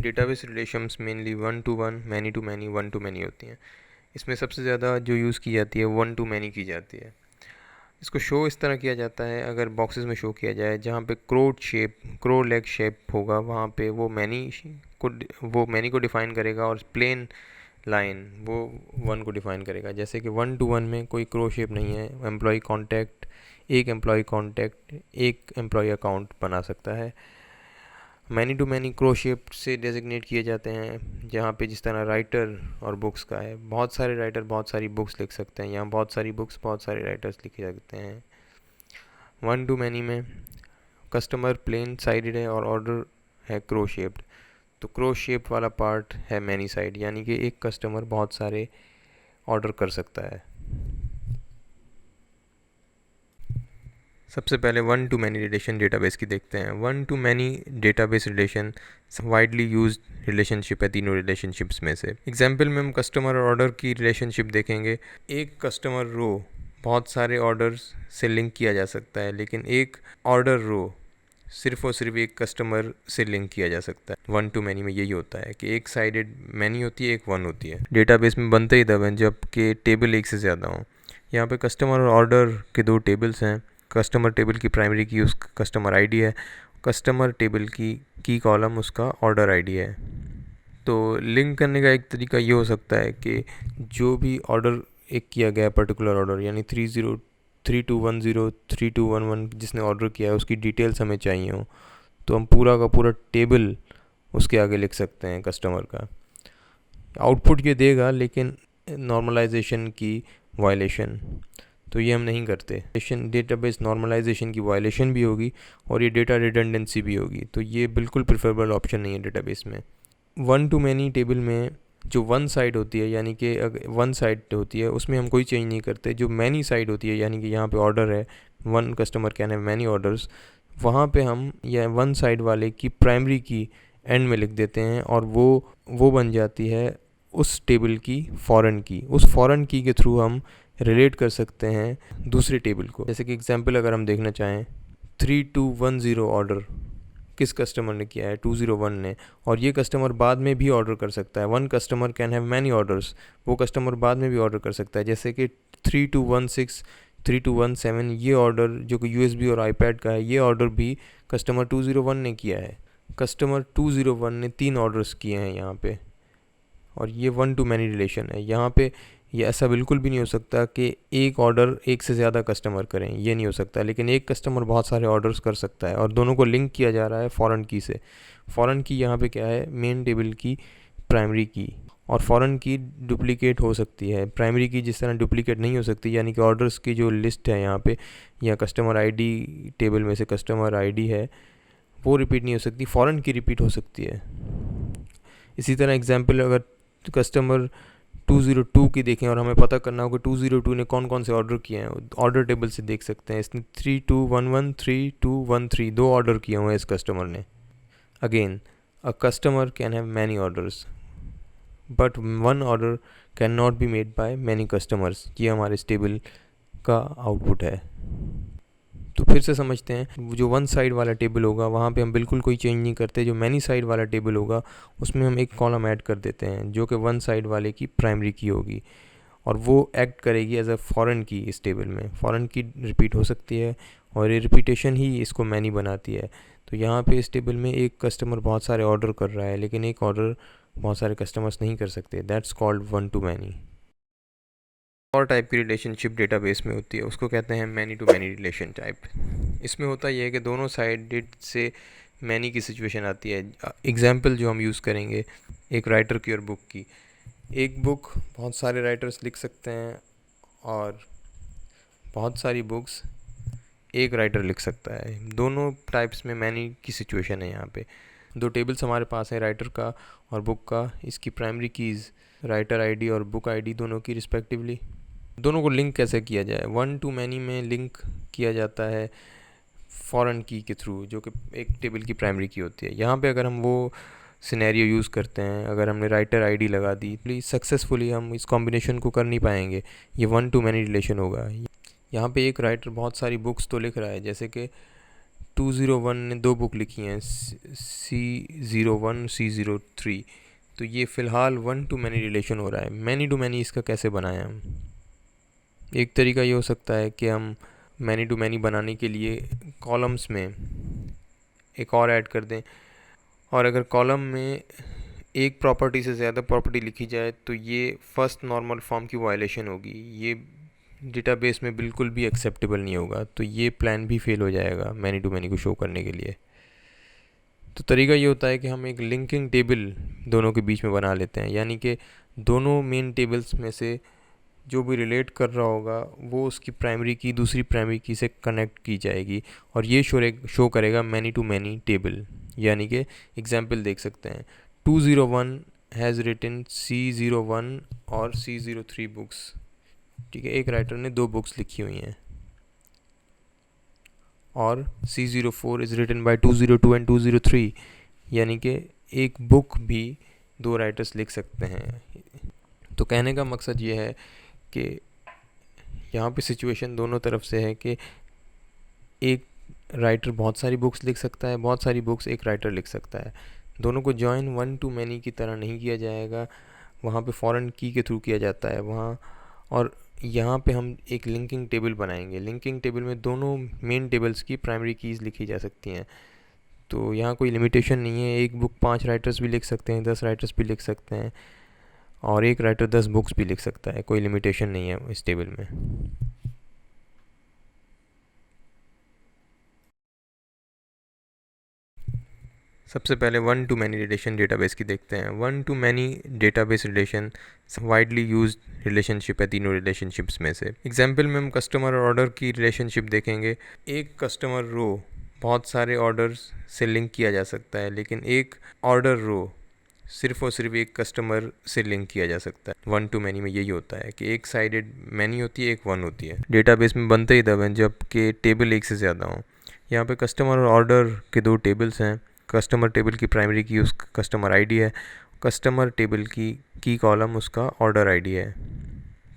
Database relations mainly one to one, many to many, one to many होती हैं। इसमें सबसे ज़्यादा जो यूज़ की जाती है वन टू मैनी की जाती है। इसको शो इस तरह किया जाता है, अगर बॉक्सेस में शो किया जाए जहाँ पे क्रो लेग शेप होगा वहाँ पे वो मैनी को डिफ़ाइन करेगा, और प्लेन लाइन वो वन को डिफ़ाइन करेगा। जैसे कि वन टू वन में कोई क्रो शेप नहीं है, एम्प्लॉय कॉन्टैक्ट एक एम्प्लॉय अकाउंट बना सकता है। Many to many crow shape से डेजिग्नेट किए जाते हैं, जहाँ पे जिस तरह राइटर और बुक्स का है, बहुत सारे राइटर बहुत सारी बुक्स लिख सकते हैं, यहाँ बहुत सारी बुक्स बहुत सारे राइटर्स लिखे सकते हैं। वन टू मैनी में कस्टमर प्लेन साइडेड है और ऑर्डर है क्रो शेप्ड, तो क्रो शेप वाला पार्ट है मैनी साइड, यानी कि एक कस्टमर बहुत सारे ऑर्डर कर सकता है। सबसे पहले one to many relation database की देखते हैं। One to many database relation widely used relationship है तीनों रिलेशनशिप्स में से। एग्जाम्पल में हम कस्टमर और ऑर्डर की रिलेशनशिप देखेंगे। एक कस्टमर रो बहुत सारे ऑर्डर्स से लिंक किया जा सकता है, लेकिन एक ऑर्डर रो सिर्फ और सिर्फ एक कस्टमर से लिंक किया जा सकता है। वन टू मैनी में यही होता है कि एक साइडेड मैनी होती है, एक वन होती है। डेटाबेस में बनते ही तब हैं जब कि टेबल एक से ज़्यादा हों। यहाँ पे कस्टमर और ऑर्डर के दो टेबल्स हैं। कस्टमर टेबल की प्राइमरी की उस कस्टमर आईडी है, कस्टमर टेबल की कॉलम उसका ऑर्डर आईडी है। तो लिंक करने का एक तरीका ये हो सकता है कि जो भी ऑर्डर एक किया गया पर्टिकुलर ऑर्डर, यानी 3211 जिसने ऑर्डर किया है उसकी डिटेल्स हमें चाहिए हो, तो हम पूरा का पूरा टेबल उसके आगे लिख सकते हैं कस्टमर का। आउटपुट ये देगा, लेकिन नॉर्मलाइजेशन की वायलेशन, तो ये हम नहीं करते। डेटाबेस नॉर्मलाइजेशन की वायलेशन भी होगी और ये डेटा रिडंडेंसी भी होगी, तो ये बिल्कुल प्रेफरेबल ऑप्शन नहीं है डेटाबेस में। वन टू मैनी टेबल में जो वन साइड होती है, यानी कि अगर वन साइड होती है उसमें हम कोई चेंज नहीं करते। जो मैनी साइड होती है, यानी कि यहाँ पे ऑर्डर है, one customer can have many orders, वहाँ पे हम या वन साइड वाले की प्राइमरी की एंड में लिख देते हैं, और वो बन जाती है उस टेबल की फॉरेन की। उस फॉरेन की के थ्रू हम रिलेट कर सकते हैं दूसरे टेबल को। जैसे कि एग्जांपल अगर हम देखना चाहें, 3210 ऑर्डर किस कस्टमर ने किया है, 201 ने, और ये कस्टमर बाद में भी ऑर्डर कर सकता है। One customer can have many orders, वो कस्टमर बाद में भी ऑर्डर कर सकता है। जैसे कि 3216 3217 ये ऑर्डर जो कि USB और iPad का है, ये ऑर्डर भी कस्टमर 201 ने किया है। कस्टमर 201 ने 3 ऑर्डर्स किए हैं यहाँ पे, और ये वन टू मैनी रिलेशन है। यहाँ पे ये ऐसा बिल्कुल भी नहीं हो सकता कि एक ऑर्डर एक से ज़्यादा कस्टमर करें, ये नहीं हो सकता, लेकिन एक कस्टमर बहुत सारे ऑर्डर्स कर सकता है, और दोनों को लिंक किया जा रहा है फॉरेन की से। फॉरेन की यहाँ पे क्या है, मेन टेबल की प्राइमरी की, और फॉरेन की डुप्लीकेट हो सकती है, प्राइमरी की जिस तरह डुप्लीकेट नहीं हो सकती, यानी कि ऑर्डर्स की जो लिस्ट है यहाँ पे, या कस्टमर आईडी टेबल में से कस्टमर आईडी है वो रिपीट नहीं हो सकती, फॉरेन की रिपीट हो सकती है। इसी तरह एग्जाम्पल अगर कस्टमर 202 की देखें और हमें पता करना हो कि 202 ने कौन कौन से ऑर्डर किए हैं, ऑर्डर टेबल से देख सकते हैं। इसने 3211 3213 दो ऑर्डर किए हुए हैं इस कस्टमर ने। Again, a customer can have many orders but one order can not be made by many customers. ये हमारे इस टेबल का आउटपुट है। तो फिर से समझते हैं, जो वन साइड वाला टेबल होगा वहाँ पे हम बिल्कुल कोई चेंज नहीं करते। जो मैनी साइड वाला टेबल होगा उसमें हम एक कॉलम ऐड कर देते हैं जो कि वन साइड वाले की प्राइमरी की होगी, और वो एक्ट करेगी एज अ फॉरेन की। इस टेबल में फॉरेन की रिपीट हो सकती है, और ये रिपीटेशन ही इसको मैनी बनाती है। तो यहाँ पे इस टेबल में एक कस्टमर बहुत सारे ऑर्डर कर रहा है, लेकिन एक ऑर्डर बहुत सारे कस्टमर्स नहीं कर सकते। That's called one to many. और टाइप की रिलेशनशिप डेटाबेस में होती है, उसको कहते हैं many to many relation type. इसमें होता यह है कि दोनों साइडेड से मैनी की सिचुएशन आती है। एग्जाम्पल जो हम यूज़ करेंगे, एक राइटर की और बुक की। एक बुक बहुत सारे राइटर्स लिख सकते हैं, और बहुत सारी बुक्स एक राइटर लिख सकता है। दोनों टाइप्स में मैनी की सिचुएशन है। यहाँ पे दो टेबल्स हमारे पास है, राइटर का और बुक का। इसकी प्राइमरी कीज़ राइटर आईडी और बुक आईडी दोनों की रिस्पेक्टिवली। दोनों को लिंक कैसे किया जाए? वन टू मैनी में लिंक किया जाता है फॉरेन की के थ्रू, जो कि एक टेबल की प्राइमरी की होती है। यहाँ पे अगर हम वो सिनेरियो यूज़ करते हैं, अगर हमने राइटर आईडी लगा दी, प्लीज़ सक्सेसफुली हम इस कॉम्बिनेशन को कर नहीं पाएंगे, ये वन टू मैनी रिलेशन होगा। यहाँ पे एक राइटर बहुत सारी बुक्स तो लिख रहा है, जैसे कि 201 ने 2 बुक लिखी हैं, C01 C03। तो ये फ़िलहाल 1 to many रिलेशन हो रहा है। मैनी टू मैनी इसका कैसे बनाएं हम? एक तरीका ये हो सकता है कि हम मैनी टू मैनी बनाने के लिए कॉलम्स में एक और ऐड कर दें, और अगर कॉलम में एक प्रॉपर्टी से ज़्यादा प्रॉपर्टी लिखी जाए तो ये फर्स्ट नॉर्मल फॉर्म की वायलेशन होगी। ये डेटाबेस में बिल्कुल भी एक्सेप्टेबल नहीं होगा, तो ये प्लान भी फेल हो जाएगा मैनी टू मैनी को शो करने के लिए। तो तरीका ये होता है कि हम एक लिंकिंग टेबल दोनों के बीच में बना लेते हैं, यानी कि दोनों मेन टेबल्स में से जो भी रिलेट कर रहा होगा वो उसकी प्राइमरी की दूसरी प्राइमरी की से कनेक्ट की जाएगी, और ये शो करेगा मैनी टू मैनी टेबल। यानी कि एग्जांपल देख सकते हैं, 201 हैज़ रिटन C01 और C03 बुक्स। ठीक है, एक राइटर ने 2 बुक्स लिखी हुई हैं, और C04 is written by 202 and 203, यानी कि एक बुक भी 2 राइटर्स लिख सकते हैं। तो कहने का मकसद ये है कि यहाँ पे सिचुएशन दोनों तरफ से है कि एक राइटर बहुत सारी बुक्स लिख सकता है, बहुत सारी बुक्स एक राइटर लिख सकता है। दोनों को जॉइन 1 to many की तरह नहीं किया जाएगा, वहाँ पे फॉरेन की के थ्रू किया जाता है वहाँ। और यहाँ पे हम एक लिंकिंग टेबल बनाएंगे। लिंकिंग टेबल में दोनों मेन टेबल्स की प्राइमरी कीज़ लिखी जा सकती हैं। तो यहाँ कोई लिमिटेशन नहीं है, एक बुक 5 राइटर्स भी लिख सकते हैं, 10 राइटर्स भी लिख सकते हैं, और एक राइटर 10 बुक्स भी लिख सकता है। कोई लिमिटेशन नहीं है इस टेबल में। सबसे पहले 1 to many रिलेशन डेटाबेस की देखते हैं। 1 to many database relation widely used relationship है तीनों रिलेशनशिप्स में से। एग्जाम्पल में हम कस्टमर और ऑर्डर की रिलेशनशिप देखेंगे। एक कस्टमर रो बहुत सारे ऑर्डर्स से लिंक किया जा सकता है, लेकिन एक ऑर्डर रो सिर्फ और सिर्फ एक कस्टमर से लिंक किया जा सकता है। 1 to many में यही होता है कि एक साइडेड मैनी होती है, एक वन होती है। डेटाबेस में बनते ही तब हैं जब कि टेबल एक से ज़्यादा हों। यहाँ पे कस्टमर और ऑर्डर के 2 टेबल्स हैं। कस्टमर टेबल की प्राइमरी की उसका कस्टमर आईडी है, कस्टमर टेबल की कॉलम उसका ऑर्डर आईडी है।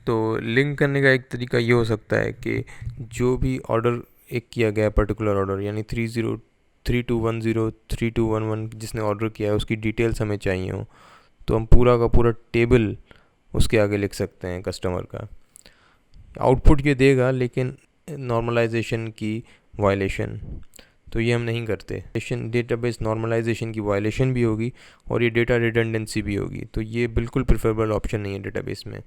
तो लिंक करने का एक तरीका ये हो सकता है कि जो भी ऑर्डर एक किया गया पर्टिकुलर ऑर्डर, यानी 3210 3211 जिसने ऑर्डर किया है उसकी डिटेल्स हमें चाहिए हो, तो हम पूरा का पूरा टेबल उसके आगे लिख सकते हैं कस्टमर का। आउटपुट ये देगा, लेकिन नॉर्मलाइजेशन की वायलेशन, तो ये हम नहीं करते। डेटाबेस नॉर्मलाइजेशन की वायलेशन भी होगी और ये डेटा रिडंडेंसी भी होगी, तो ये बिल्कुल प्रेफरेबल ऑप्शन नहीं है डेटाबेस में।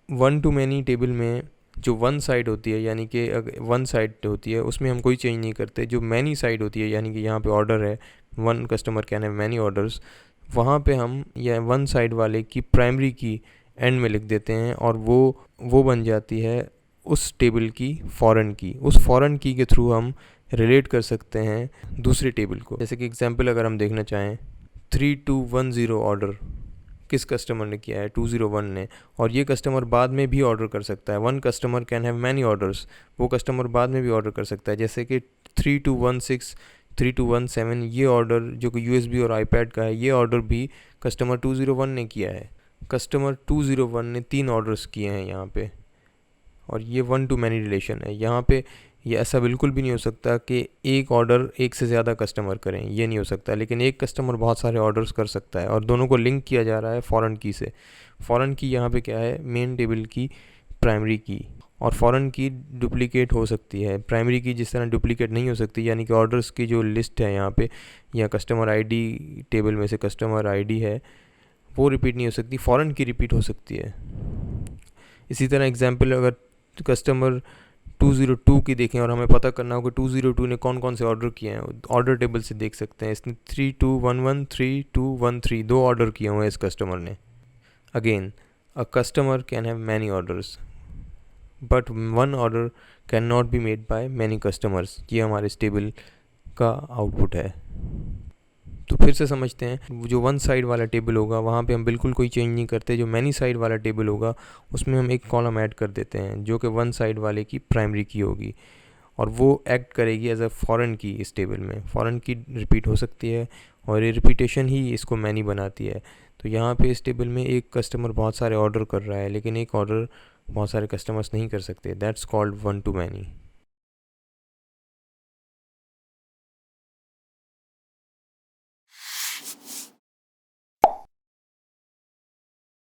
1 to many टेबल में जो वन साइड होती है, यानी कि वन साइड होती है, उसमें हम कोई चेंज नहीं करते। जो मैनी साइड होती है, यानी कि यहाँ पे ऑर्डर है, one customer can have many orders, वहाँ पे हम या वन साइड वाले की प्राइमरी की एंड में लिख देते हैं, और वो बन जाती है उस टेबल की फॉरेन की। उस फॉरेन की के थ्रू हम रिलेट कर सकते हैं दूसरे टेबल को। जैसे कि एग्जांपल अगर हम देखना चाहें, 3210 ऑर्डर किस कस्टमर ने किया है? 201 ने, और ये कस्टमर बाद में भी ऑर्डर कर सकता है। One customer can have many orders, वो कस्टमर बाद में भी ऑर्डर कर सकता है। जैसे कि 3216 3217 ये ऑर्डर जो कि USB और iPad का है, ये ऑर्डर भी कस्टमर 201 ने किया है। कस्टमर 201 ने 3 ऑर्डर्स किए हैं यहाँ पे, और ये 1 to many रिलेशन है। यहाँ पे ये ऐसा बिल्कुल भी नहीं हो सकता कि एक ऑर्डर एक से ज़्यादा कस्टमर करें, ये नहीं हो सकता। लेकिन एक कस्टमर बहुत सारे ऑर्डर्स कर सकता है, और दोनों को लिंक किया जा रहा है फॉरेन की से। फॉरेन की यहाँ पे क्या है? मेन टेबल की प्राइमरी की, और फॉरेन की डुप्लीकेट हो सकती है, प्राइमरी की जिस तरह डुप्लीकेट नहीं हो सकती। यानी कि ऑर्डर्स की जो लिस्ट है यहाँ पे, या कस्टमर आईडी टेबल में से कस्टमर आईडी है, वो रिपीट नहीं हो सकती, फॉरेन की रिपीट हो सकती है। इसी तरह एग्जांपल अगर कस्टमर 202 की देखें और हमें पता करना हो कि 202 ने कौन कौन से ऑर्डर किए हैं, ऑर्डर टेबल से देख सकते हैं। इसने 3211 3213 2 ऑर्डर किए हुए हैं इस कस्टमर ने। Again, a customer can have many orders but one order can not be made by many customers. ये हमारे इस टेबल का आउटपुट है। तो फिर से समझते हैं, जो वन साइड वाला टेबल होगा वहाँ पे हम बिल्कुल कोई चेंज नहीं करते। जो मैनी साइड वाला टेबल होगा उसमें हम एक कॉलम ऐड कर देते हैं जो कि वन साइड वाले की प्राइमरी की होगी, और वो एक्ट करेगी एज अ फॉरेन की। इस टेबल में फॉरेन की रिपीट हो सकती है, और ये रिपीटेशन ही इसको मैनी बनाती है। तो यहाँ पे इस टेबल में एक कस्टमर बहुत सारे ऑर्डर कर रहा है, लेकिन एक ऑर्डर बहुत सारे कस्टमर्स नहीं कर सकते। That's called 1 to many।